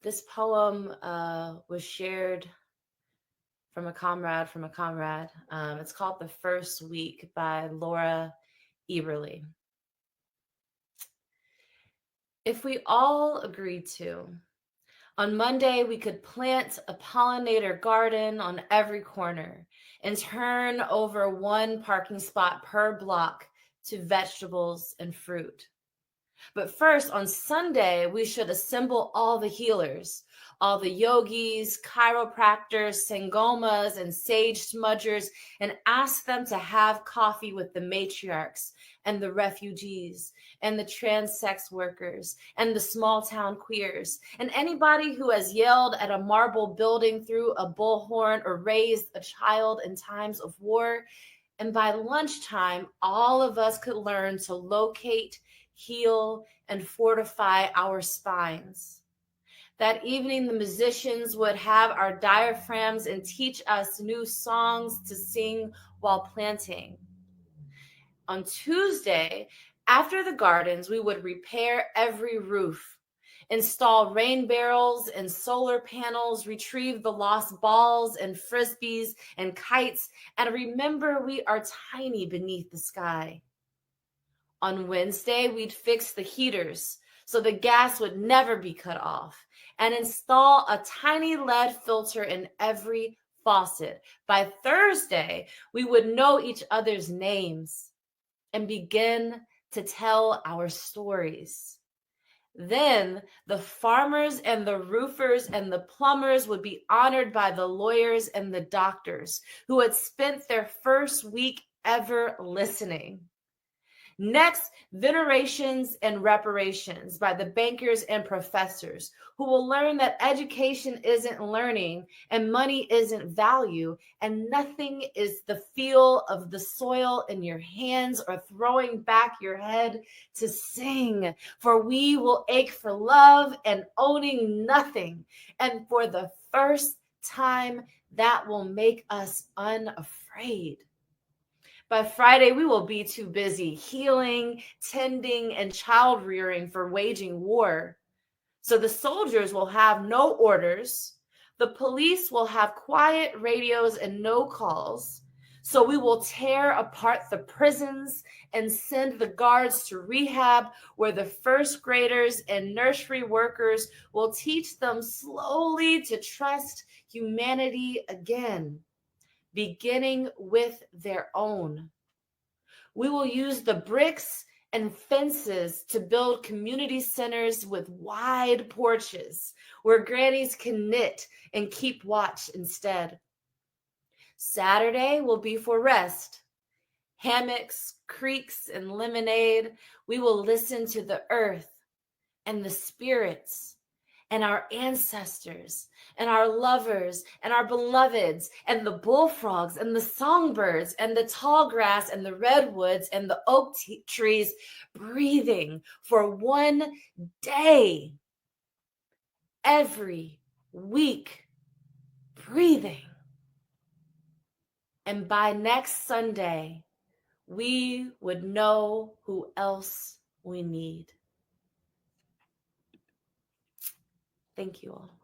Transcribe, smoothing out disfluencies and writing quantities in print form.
This poem was shared from a comrade. It's called The First Week by Laura Eberly. If we all agreed to, on Monday, we could plant a pollinator garden on every corner and turn over one parking spot per block to vegetables and fruit. But first, on Sunday, we should assemble all the healers, all the yogis, chiropractors, sangomas, and sage smudgers, and ask them to have coffee with the matriarchs and the refugees and the trans sex workers and the small town queers and anybody who has yelled at a marble building through a bullhorn or raised a child in times of war. And by lunchtime, all of us could learn to locate, heal, and fortify our spines. That evening, the musicians would have our diaphragms and teach us new songs to sing while planting. On Tuesday, after the gardens, we would repair every roof, install rain barrels and solar panels, retrieve the lost balls and frisbees and kites, and remember we are tiny beneath the sky. On Wednesday, we'd fix the heaters so the gas would never be cut off and install a tiny lead filter in every faucet. By Thursday, we would know each other's names and begin to tell our stories. Then the farmers and the roofers and the plumbers would be honored by the lawyers and the doctors who had spent their first week ever listening. Next, venerations and reparations by the bankers and professors who will learn that education isn't learning and money isn't value and nothing is the feel of the soil in your hands or throwing back your head to sing. For we will ache for love and owning nothing. And for the first time, that will make us unafraid. By Friday, we will be too busy healing, tending, and child rearing for waging war. So the soldiers will have no orders. The police will have quiet radios and no calls. So we will tear apart the prisons and send the guards to rehab where the first graders and nursery workers will teach them slowly to trust humanity again, beginning with their own. We will use the bricks and fences to build community centers with wide porches where grannies can knit and keep watch instead. Saturday will be for rest. Hammocks, creeks, and lemonade. We will listen to the earth and the spirits and our ancestors and our lovers and our beloveds and the bullfrogs and the songbirds and the tall grass and the redwoods and the oak trees breathing for one day every week, breathing. And by next Sunday, we would know who else we need. Thank you all.